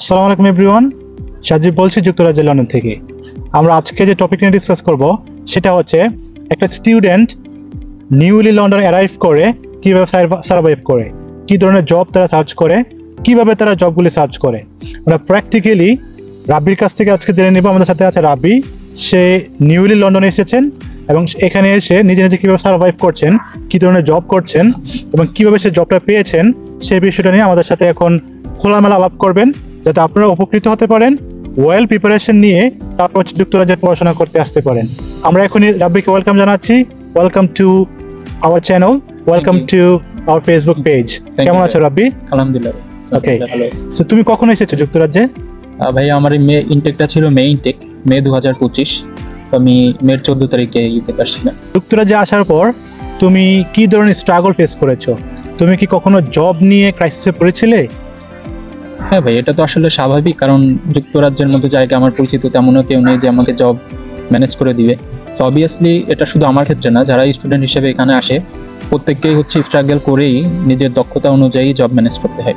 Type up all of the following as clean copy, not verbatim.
আসসালামু আলাইকুম এভরিওয়ান, সাজিব বলছি যুক্তরাজ্যের লন্ডন থেকে। আমরা আজকে যে টপিক নিয়ে ডিসকাস করব সেটা হচ্ছে একটা স্টুডেন্ট নিউলি লন্ডনে অ্যারাইভ করে কিভাবে সার্ভাইভ করে, কি ধরনের জব তারা সার্চ করে, কিভাবে তারা জবগুলি সার্চ করে। আমরা প্র্যাকটিক্যালি রাব্বির কাছ থেকে আজকে জেনে নেব। আমাদের সাথে আছে রাব্বি, সে নিউলি লন্ডনে এসেছেন এবং এখানে এসে নিজে নিজে কিভাবে সার্ভাইভ করছেন, কি ধরনের জব করছেন এবং কিভাবে সে জবটা পেয়েছেন সেই বিষয়টা নিয়ে আমাদের সাথে এখন খোলামেলা আলাপ করবেন, যাতে আপনারা উপকৃত হতে পারেন, ওয়েল প্রিপারেশন নিয়ে তারপর যুক্তরাজ্যে পড়াশোনা করতে আসতে পারেন। আমরা এখনই রাব্বিকে ওয়েলকাম জানাচ্ছি। Welcome to our channel, welcome to our Facebook page. কেমন আছো রাব্বি? আলহামদুলিল্লাহ। ওকে, সো তুমি কখন এসেছো যুক্তরাজ্যে? ভাই আমার মে ইনটেকটা ছিল মে ইনটেক, মে 2025। আমি মে 14 তারিখে ইউকে আসছিলাম। যুক্তরাজ্যে আসার পর তুমি কি ধরনের স্ট্রাগল ফেস করেছো? তুমি কি কখনো জব নিয়ে ক্রাইসিসে পড়েছিলে? হ্যাঁ ভাই, এটা তো আসলে স্বাভাবিক, কারণ যুক্তরাজ্যের মতো জায়গা আমার পরিচিত তেমনও কেউ নেই যে আমাকে জব ম্যানেজ করে দিবে। সো অবভিয়াসলি এটা শুধু আমার ক্ষেত্রে না, যারা স্টুডেন্ট হিসেবে এখানে আসে প্রত্যেককেই স্ট্রাগল করেই নিজের দক্ষতা অনুযায়ী জব ম্যানেজ করতে হয়।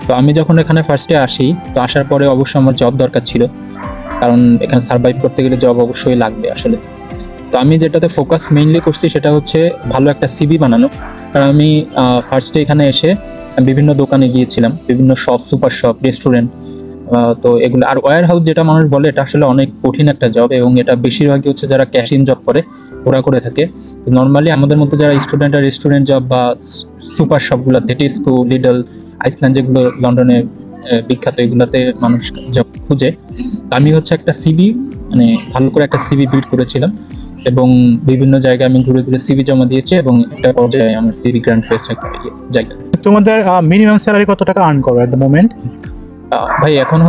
তো আমি যখন এখানে ফার্স্টে আসি, তো আসার পরে অবশ্যই আমার জব দরকার ছিল, কারণ এখানে সার্ভাইভ করতে গেলে জব অবশ্যই লাগবে আসলে। তো আমি যেটাতে ফোকাস মেইনলি করছি সেটা হচ্ছে ভালো একটা সিভি বানানো। কারণ আমি ফার্স্টে এখানে এসে বিভিন্ন দোকানে গিয়েছিলাম, বিভিন্ন শপ, সুপার শপ, রেস্টুরেন্ট, তো এগুলো। আর ওয়্যার হাউস যেটা মানুষ বলে, এটা আসলে অনেক কঠিন একটা জব এবং এটা বেশিরভাগই যারা ক্যাশ ইন জব করে ওরা করে থাকে। তো নর্মালি আমাদের মতো যারা স্টুডেন্ট আর রেস্টুরেন্ট জব বা সুপার শপগুলোতে, টেস্কো, লিডল, আইসল্যান্ড যেগুলো লন্ডনে বিখ্যাত, এগুলাতে মানুষ জব খুঁজে। আমি একটা সিভি, মানে ভালো করে একটা সিভি বিল্ড করেছিলাম এবং বিভিন্ন জায়গায় আমি ঘুরে ঘুরে সিভি জমা দিয়েছি এবং একটা পর্যায়ে আমার সিভি গ্রান্ট হয়েছে একটা জায়গায়। তোমাদের মিনিমাম স্যালারি কত টাকা আর্ন করো এট দ্য মোমেন্ট? ভাই এখন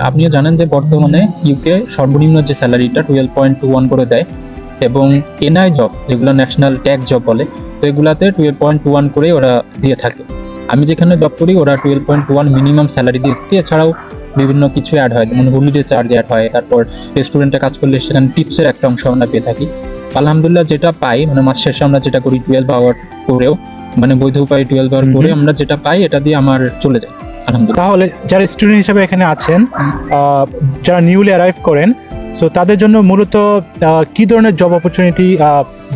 আপনিও জানেন যে বর্তমানে ইউকে সর্বনিম্ন যে স্যালারিটা 12.21 করে দেয় এবং এনআই জব, যেগুলো ন্যাশনাল ট্যাক্স জব বলে, তো এগুলাতে 12.21 করে ওরা দিয়ে থাকে। আমি যেখানে জব করি ওরা 12.1 মিনিমাম স্যালারি দিয়ে থাকে। এছাড়াও বিভিন্ন কিছু অ্যাড হয়, যেমন হলিডে চার্জ অ্যাড হয়, তারপর রেস্টুরেন্টে কাজ করলে সেখানে টিপসের একটা অংশ আমরা পেয়ে থাকি। আলহামদুলিল্লাহ যেটা পাই, মানে মাস শেষে আমরা যেটা করি 12 আওয়ার করেও, মানে বৈধ উপায় 12 আওয়ার করে আমরা যেটা পাই এটা দিয়ে আমার চলে যায় আলহামদুলিল্লাহ। তাহলে যারা স্টুডেন্ট হিসেবে এখানে আছেন, যারা নিউলি অ্যারাইভ করেন, সো তাদের জন্য মূলত কি ধরনের জব অপরচুনিটি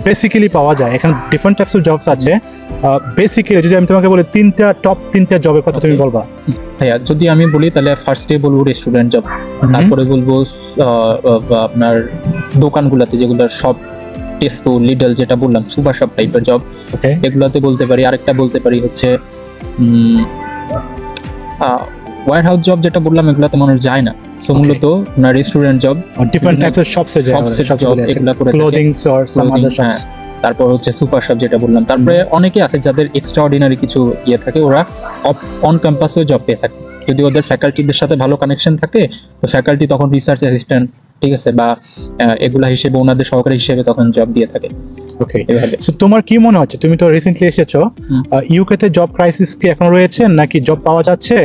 বেসিক্যালি পাওয়া যায়? এখানে ডিফারেন্ট টাইপস অফ জবস আছে। বেসিক্যালি যদি আমি তোমাকে বলি টপ তিনটা জবের কথা তুমি বলবা? হ্যাঁ, যদি আমি বলি তাহলে ফার্স্টে বলবো রেস্টুরেন্ট জব, তারপরে বলবো আপনার দোকানগুলোতে যেগুলো সব, টেস্কো, লিডল যেটা বললাম, সুপার শপ টাইপের জব, এগুলাতে বলতে পারি। আরেকটা বলতে পারি ওয়্যার হাউস জব যেটা বললাম, এগুলাতে মানুষ যায় না। সো মূলত না restaurant job, different types of শপসে জব এগুলা করে clothings or some other shops. তারপর সুপার শপ যেটা বললাম। তারপরে অনেকে আছে যাদের এক্সট্রা অর্ডিনারি কিছু থাকে, ওরা অন ক্যাম্পাসেও জব পেয়ে থাকে। যদি ওদের ফ্যাকাল্টিদের সাথে ভালো কানেকশন থাকে, তো ফ্যাকাল্টি তখন রিসার্চ অ্যাসিস্ট্যান্ট, ঠিক আছে, বা এগুলা হিসেবে ওনাদের সহকারী হিসেবে তখন জব দিয়ে থাকে। ওকে, সো তোমার কি মনে হচ্ছে, তুমি তো রিসেন্টলি এসেছো, ইউকে তে জব ক্রাইসিস কি এখন রয়েছে নাকি জব পাওয়া যাচ্ছে?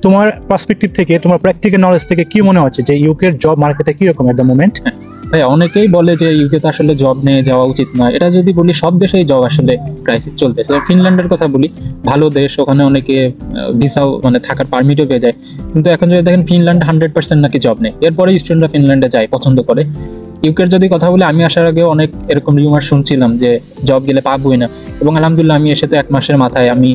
তোমার পার্সপেক্টিভ থেকে, তোমার প্র্যাকটিক্যাল নলেজ থেকে কি মনে হচ্ছে যে ইউকের জব মার্কেটে কি রকম এট দ্য মোমেন্ট? ভাই অনেকেই বলে যে ইউকেতে আসলে জব নিয়ে যাওয়া উচিত না। এটা যদি বলি, সব দেশেই জব আসলে ক্রাইসিস চলতেছে। ফিনল্যান্ডের কথা বলি, ভালো দেশ, ওখানে অনেকে ভিসাও, মানে থাকার পারমিটও পেয়ে যায়। কিন্তু এখন যদি দেখেন ফিনল্যান্ড 100% নাকি জব নেই, এরপরে স্টুডেন্টরা ফিনল্যান্ডে যায়, পছন্দ করে। ইউকের যদি কথা বলি, আমি আসার আগে অনেক এরকম রিউমার শুনছিলাম যে জব গেলে পাবোই না, এবং আলহামদুলিল্লাহ আমি এসে তো 1 মাসের মাথায় আমি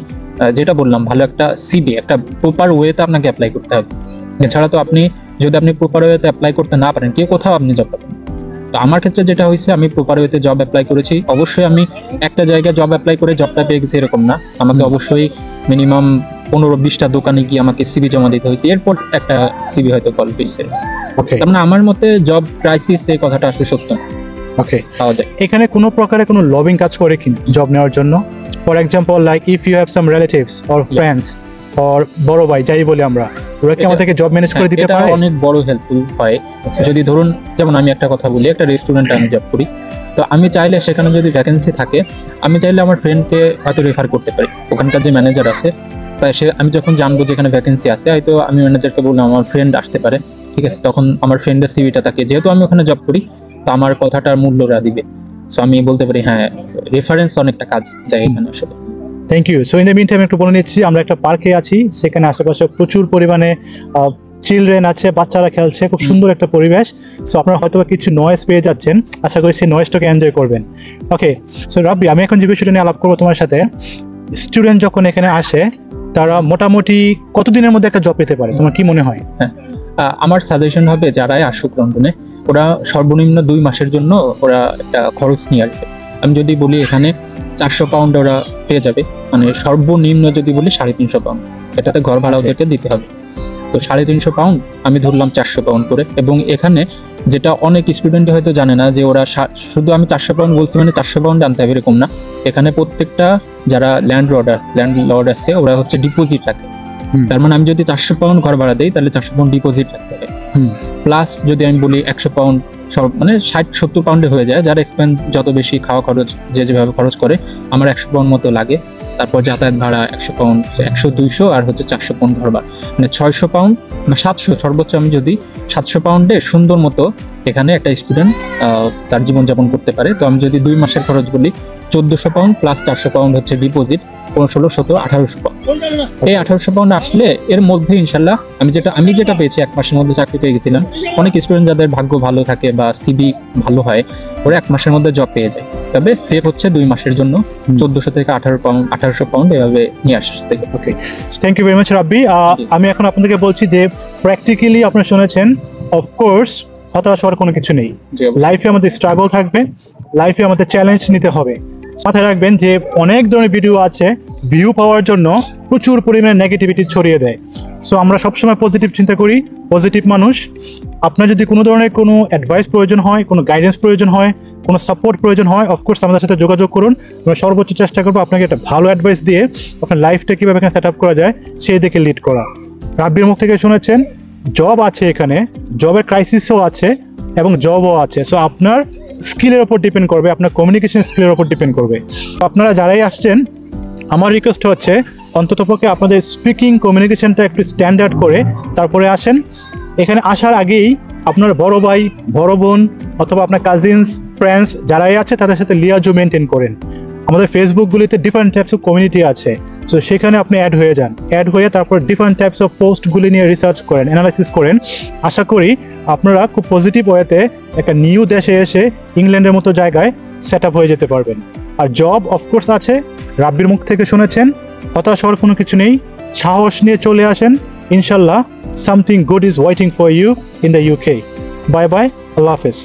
যেটা বললাম, ভালো একটা সিভি, একটা প্রপার ওয়েতে আপনাকে অ্যাপ্লাই করতে হবে। এছাড়া তো আপনি প্রপার ওয়েতে অ্যাপ্লাই করতে না পারেন, কেউ কোথাও আপনি জব পাবেন। তো আমার ক্ষেত্রে যেটা হয়েছে, আমি প্রপার ওয়েতে জব অ্যাপ্লাই করেছি। অবশ্যই আমি একটা জায়গায় জব অ্যাপ্লাই করে জবটা পেয়ে গেছি এরকম না, আমাকে অবশ্যই মিনিমাম 15-20টা দোকানে গিয়ে আমাকে সিভি জমা দিতে হয়েছে, এরপর একটা সিভি হয়তো কল পেয়েছে। তার মানে আমার মতে জব ক্রাইসিস এই কথাটা আসলে সত্য না। ওকে, পাওয়া যায়। এখানে কোনো প্রকারে কোনো লবিং কাজ করে কি জব নেওয়ার জন্য? For example, like if you have some relatives or friends or বড় ভাই যাই বলি আমরা, ওরা কি আমাদেরকে জব ম্যানেজ করে দিতে পারে? এটা অনেক বড় হেল্পফুল হয়। যদি ধরুন, যেমন আমি একটা কথা বলি, একটা রেস্টুরেন্টে আমি জব করি, তো আমি চাইলে সেখানে যদি ভ্যাকেন্সি থাকে, আমি চাইলে আমার ফ্রেন্ডকে হয়তো রেফার করতে পারি। ওখানকার যে ম্যানেজার আছে, তাই আমি যখন জানবো যেখানে ভ্যাকেন্সি আছে, হয়তো আমি ম্যানেজারকে বললাম আমার ফ্রেন্ড আসতে পারে, ঠিক আছে, তখন আমার ফ্রেন্ডের সিভিটা থাকে, যেহেতু আমি ওখানে জব করি, তো আমার কথাটার মূল্যরা দিবে। সো আমি বলতে পারি হ্যাঁ, রেফারেন্স অনেকটা কাজ দেয় এখানে আসলে। Thank you. So in the meantime একটু বলে নিচ্ছি, আমরা একটা পার্কে আছি, সেখানে আশেপাশে প্রচুর পরিমাণে চিলড্রেন আছে, বাচ্চারা খেলছে, খুব সুন্দর একটা পরিবেশ। সো আপনারা হয়তো কিছু নয়েজ পেয়ে যাচ্ছেন, আশা করি সেই নয়েজটাকে এনজয় করবেন। ওকে, সো রাব্বি, আমি এখন যে বিষয়টা নিয়ে আলাপ করবো তোমার সাথে, স্টুডেন্ট যখন এখানে আসে তারা মোটামুটি কতদিনের মধ্যে একটা জব পেতে পারে, তোমার কি মনে হয়? আমার সাজেশন হবে যারাই আসুক লন্ডনে, ওরা সর্বনিম্ন 2 মাসের জন্য ওরা একটা খরচ নিয়ে আসবে। আমি যদি বলি এখানে 400 পাউন্ড ওরা পেয়ে যাবে, মানে সর্বনিম্ন যদি বলি 350 পাউন্ড, এটাতে ঘর ভাড়া ওদেরকে দিতে হবে। তো 350 পাউন্ড আমি ধরলাম 400 পাউন্ড করে। এবং এখানে যেটা অনেক স্টুডেন্ট হয়তো জানে না যে ওরা শুধু আমি 400 পাউন্ড বলছি মানে 400 পাউন্ড আনতে হবে এরকম না। এখানে প্রত্যেকটা যারা ল্যান্ডলর্ড আছে ওরা হচ্ছে ডিপোজিট রাখে। তার মানে আমি যদি 400 পাউন্ড ঘর ভাড়া দেই তাহলে 400 পাউন্ড ডিপোজিট রাখতে হবে। প্লাস যদি আমি বলি 100 পাউন্ড, সব মানে 60-70 পাউন্ডে হয়ে যায়। যার এক্সপেন্স যত বেশি, খাওয়া খরচ যে যেভাবে খরচ করে, আমার 100 পাউন্ড মতো লাগে। তারপর যাতায়াত ভাড়া 100 পাউন্ড, 100-200 আর হচ্ছে 400 পাউন্ড ঘর ভাড়া, মানে 600 পাউন্ড বা 700 সর্বোচ্চ। আমি যদি 700 পাউন্ডে সুন্দর মতো এখানে একটা স্টুডেন্ট তার জীবনযাপন করতে পারে। তো আমি যদি 2 মাসের খরচ বলি 1400 পাউন্ড প্লাস 400 পাউন্ড হচ্ছে ডিপোজিট, 16, 17, 1800 পাউন্ড। এই 1800 পাউন্ড আসলে এর মধ্যে ইনশাল্লাহ আমি যেটা পেয়েছি 1 মাসের মধ্যে চাকরি পেয়ে গেছিলাম। অনেক স্টুডেন্ট যাদের ভাগ্য ভালো থাকে বা সিবি ভালো হয়, ওরা 1 মাসের মধ্যে জব পেয়ে যায়। তবে সেভ হচ্ছে 2 মাসের জন্য 1400 থেকে 1800 পাউন্ড এভাবে নিয়ে আসতে। ওকে, থ্যাংক ইউ ভেরি মাচ রাব্বি। আমি এখন আপনাদেরকে বলছি যে প্র্যাকটিক্যালি আপনারা শুনেছেন, অফকোর্স হতাশ হওয়ার কোনো কিছু নেই। লাইফে আমাদের স্ট্রাগল থাকবে, লাইফে আমাদের চ্যালেঞ্জ নিতে হবে। মাথায় রাখবেন যে অনেক ধরনের ভিডিও আছে ভিউ পাওয়ার জন্য প্রচুর পরিমাণে নেগেটিভিটি ছড়িয়ে দেয়। সো আমরা সবসময় পজিটিভ চিন্তা করি, পজিটিভ মানুষ। আপনার যদি কোনো ধরনের কোনো অ্যাডভাইস প্রয়োজন হয়, কোনো গাইডেন্স প্রয়োজন হয়, কোনো সাপোর্ট প্রয়োজন হয়, অফকোর্স আমাদের সাথে যোগাযোগ করুন। আমরা সর্বোচ্চ চেষ্টা করবো আপনাকে একটা ভালো অ্যাডভাইস দিয়ে আপনার লাইফটা কীভাবে এখানে সেট আপ করা যায় সেই দিকে লিড করা। রাব্বির মুখ থেকে শুনেছেন জব আছে, এখানে জবের ক্রাইসিসও আছে এবং জবও আছে। সো আপনার স্কিলের উপর ডিপেন্ড করবে, আপনার কমিউনিকেশন স্কিলের উপর ডিপেন্ড করবে। আপনারা যারাই আসছেন, আমার রিকোয়েস্ট হচ্ছে অন্ততপক্ষে আপনাদের স্পিকিং কমিউনিকেশনটা একটু স্ট্যান্ডার্ড করে তারপরে আসেন। এখানে আসার আগেই আপনার বড় ভাই, বড় বোন অথবা আপনার কাজিনস, ফ্রেন্ডস যারাই আছে তাদের সাথে লিয়াজো মেনটেন করেন। আমাদের ফেসবুকগুলিতে ডিফারেন্ট টাইপস অফ কমিউনিটি আছে, সো সেখানে আপনি অ্যাড হয়ে যান। অ্যাড হয়ে তারপর ডিফারেন্ট টাইপস অফ পোস্টগুলি নিয়ে রিসার্চ করেন, অ্যানালাইসিস করেন। আশা করি আপনারা খুব পজিটিভ ওয়েতে একটা নিউ দেশে এসে ইংল্যান্ডের মতো জায়গায় সেট আপ হয়ে যেতে পারবেন। আর জব অফকোর্স আছে, রাব্বির মুখ থেকে শুনেছেন, হতাশ হওয়ার কোনো কিছু নেই। সাহস নিয়ে চলে আসেন, ইনশাল্লাহ something good is waiting for you in the UK। Bye bye, আল্লাহ হাফেজ।